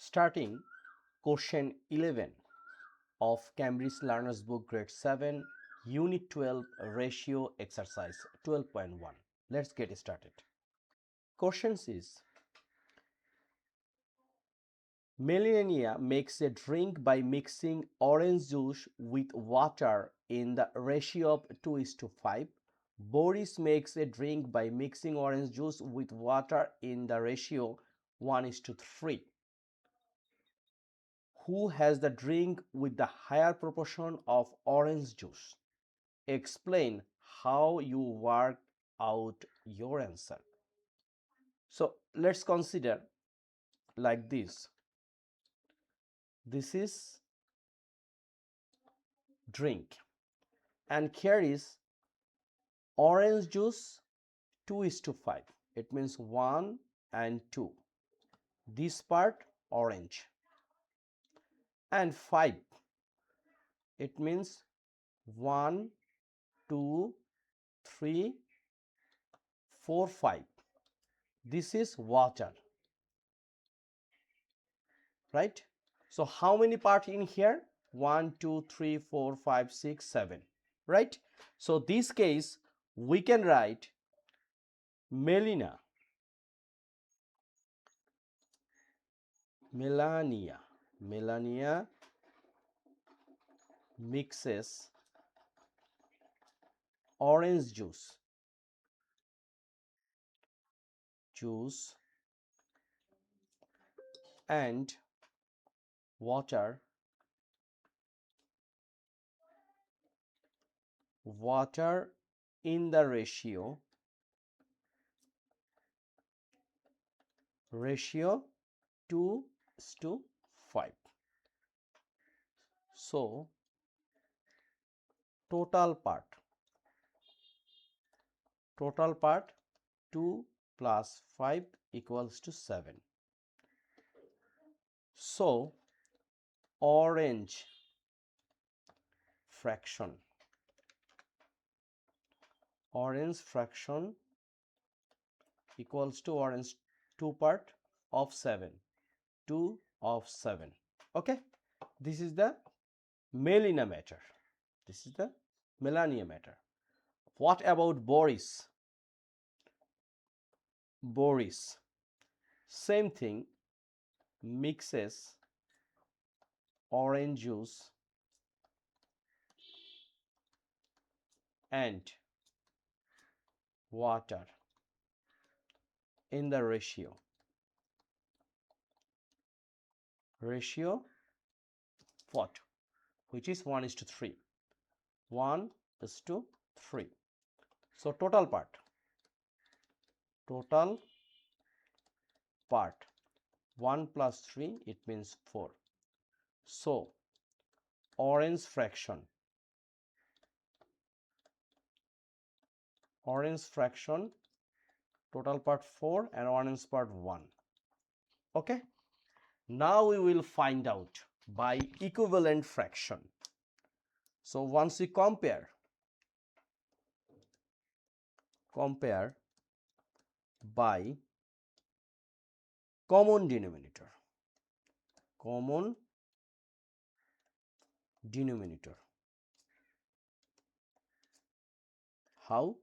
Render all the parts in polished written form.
Starting question 11 of Cambridge Learners Book Grade 7 Unit 12 Ratio Exercise 12.1. Let's get started. Questions is Melania makes a drink by mixing orange juice with water in the ratio of 2:5. Boris makes a drink by mixing orange juice with water in the ratio 1:3. Who has the drink with the higher proportion of orange juice? Explain how you work out your answer. So let's consider like this. This is drink and here is orange juice 2:5. It means 1 and 2. This part orange and 5. It means 1, 2, 3, 4, 5. This is water, right? So how many parts in here? 1, 2, 3, 4, 5, 6, 7, right? So this case we can write Melania mixes orange juice and water in the ratio 2:5. So total part 2 plus 5 equals to 7. So orange fraction equals to orange 2 part of 7, 2 of 7. Okay, this is the Melania matter. This is the Melania matter. What about Boris? Boris, same thing, mixes orange juice and water in the ratio what? Which is 1:3. 1:3. So total part 1 plus 3, it means 4. So orange fraction total part 4 and orange part 1. Okay, now we will find out by equivalent fraction. So once we compare by common denominator. How?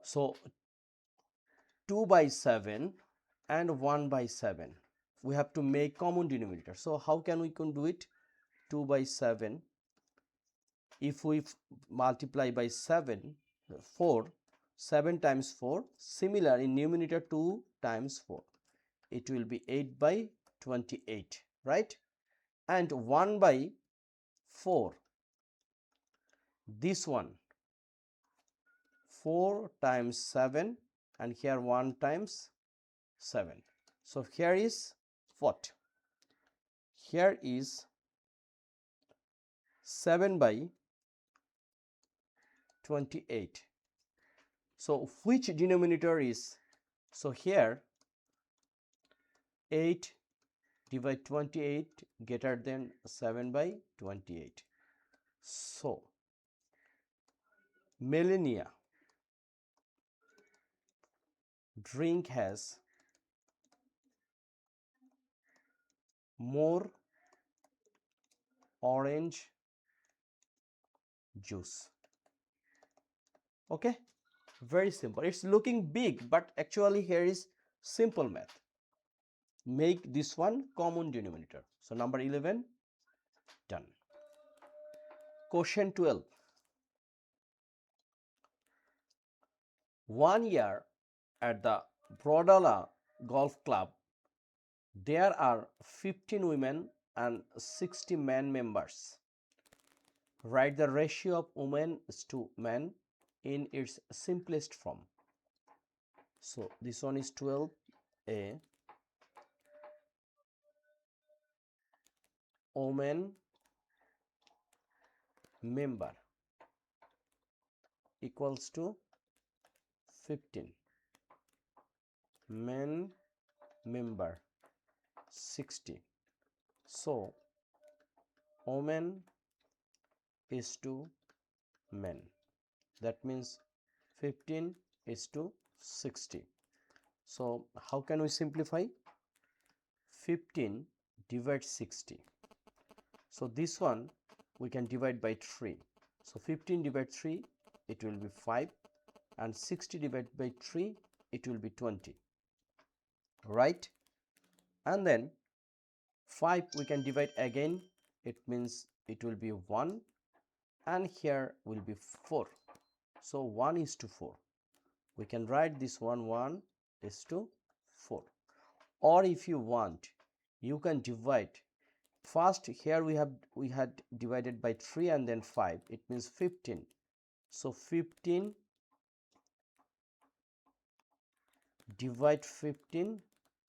So 2/7 and 1/7, we have to make common denominator. So how can we do it? 2/7, if we multiply by 7, 4, 7 times 4, similar in numerator 2 times 4, it will be 8/28, right? And 1/4, this one 4 times 7 and here 1 times 7. So here is what? Here is 7/28. So which denominator is? So here 8 divided 28 greater than 7/28. So Melania drink has more orange juice. Okay, very simple. It's looking big, but actually here is simple math. Make this one common denominator. So number 11 done. Question 12. 1 year at the Brodala Golf Club, there are 15 women and 60 men members. Write the ratio of women to men in its simplest form. So this one is 12a women member equals to 15, men member 60. So women is to men. That means 15 is to 60. So how can we simplify? 15 divides 60. So this one we can divide by 3. So 15 divided 3, it will be 5, and 60 divided by 3, it will be 20. Right? And then 5 we can divide again, it means it will be 1, and here will be 4. So 1 is to 4. We can write this one is to 4. Or if you want, you can divide. First here we had divided by 3 and then 5. It means 15. So 15 divide 15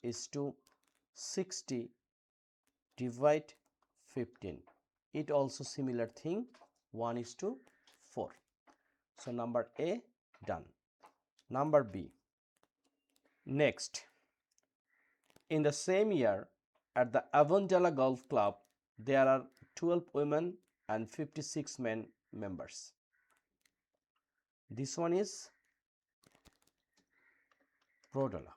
is to 60 divide 15. It also similar thing, 1 is to 4. So number A done. Number B. Next, in the same year at the Avondale Golf Club, there are 12 women and 56 men members. This one is Prodala.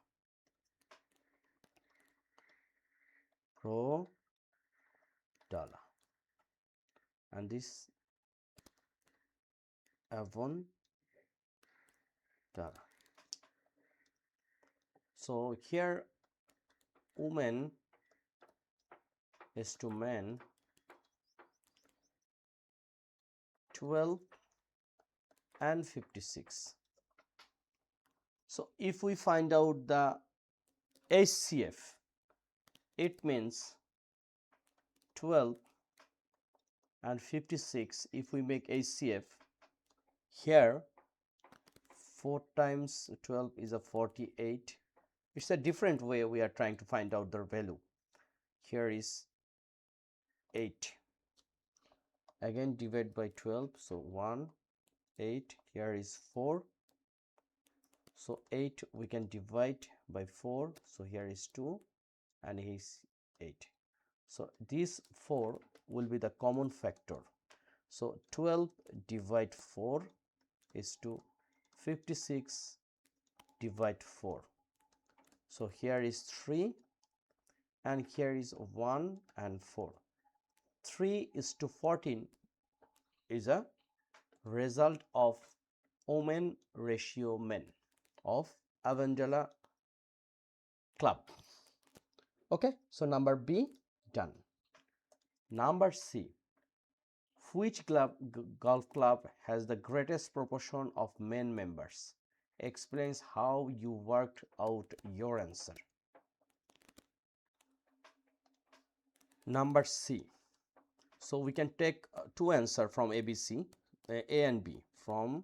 And this Avondale. So here women is to men 12 and 56. So if we find out the HCF, it means 12 and 56. If we make HCF, here 4 times 12 is a 48. It's a different way we are trying to find out their value. Here is 8. Again divide by 12. So 1, 8. Here is 4. So 8 we can divide by 4. So here is 2 and here is 8. So this 4 will be the common factor. So 12 divide 4 is to 56 divide 4. So here is 3 and here is 1 and 4. 3 is to 14 is a result of women ratio men of Avondale Club. Okay, so number B done. Number C. Which golf club has the greatest proportion of men members? Explains how you worked out your answer. Number C. So we can take two answers from ABC, A and B. From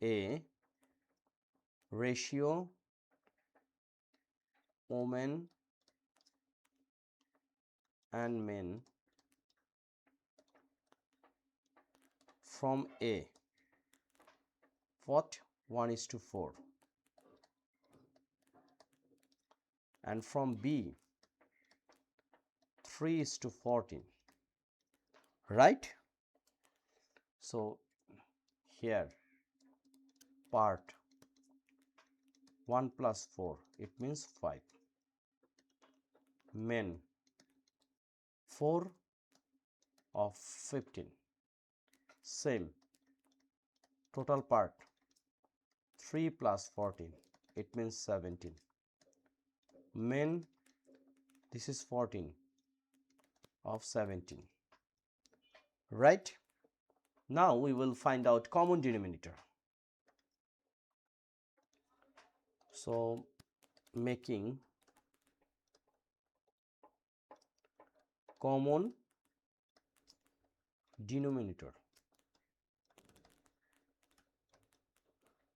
A, ratio women and men. From A, what? 1 is to 4. And from B, 3 is to 14. Right? So here part 1 plus 4, it means 5. men 4 of 15. Same, total part 3 plus 14, it means 17. Men, this is 14 of 17, right? Now we will find out common denominator. So making common denominator.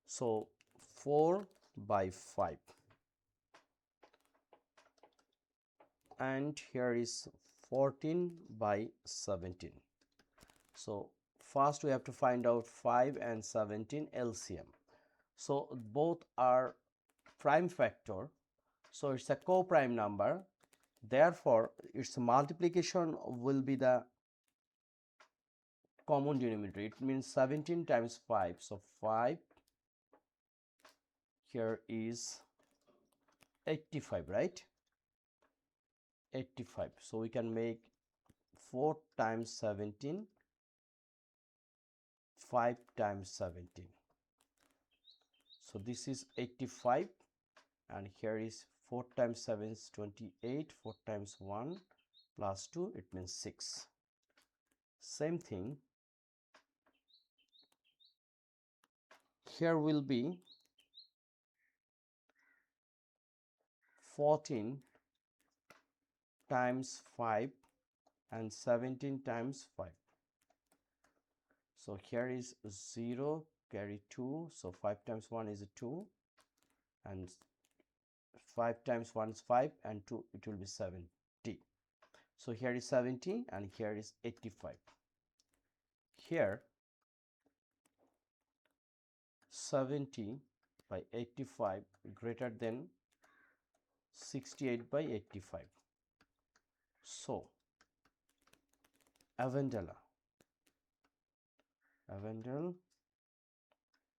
So 4 by 5, and here is 14 by 17. So first we have to find out 5 and 17 LCM. So both are prime factor, so it's a co-prime number, therefore its multiplication will be the common denominator. It means 17 times 5, so 5, here is 85, right? 85. So we can make 4 times 17, 5 times 17. So this is 85, and here is 4 times 7 is 28, 4 times 1 plus 2, it means 6. Same thing, here will be 14 times 5 and 17 times 5. So here is 0, carry 2, so 5 times 1 is 2, and 5 times 1 is 5, and 2, it will be 70. So here is 70 and here is 85. Here 70 by 85 greater than 68 by 85. So Avendel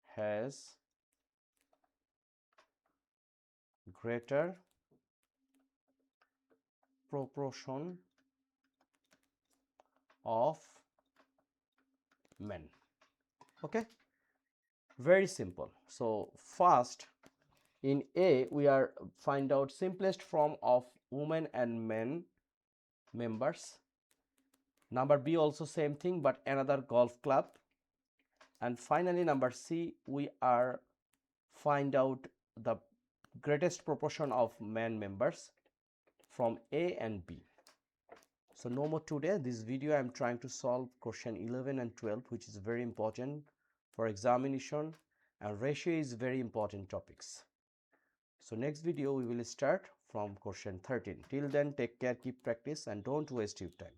has greater proportion of men. Okay, very simple. So first in A we are find out simplest form of women and men members. Number B also same thing, but another golf club. And finally number C we are find out the greatest proportion of men members from A and B. So no more today. This video I am trying to solve question 11 and 12, which is very important for examination, and ratio is very important topics. So next video we will start from question 13. Till then, take care, keep practice, and don't waste your time.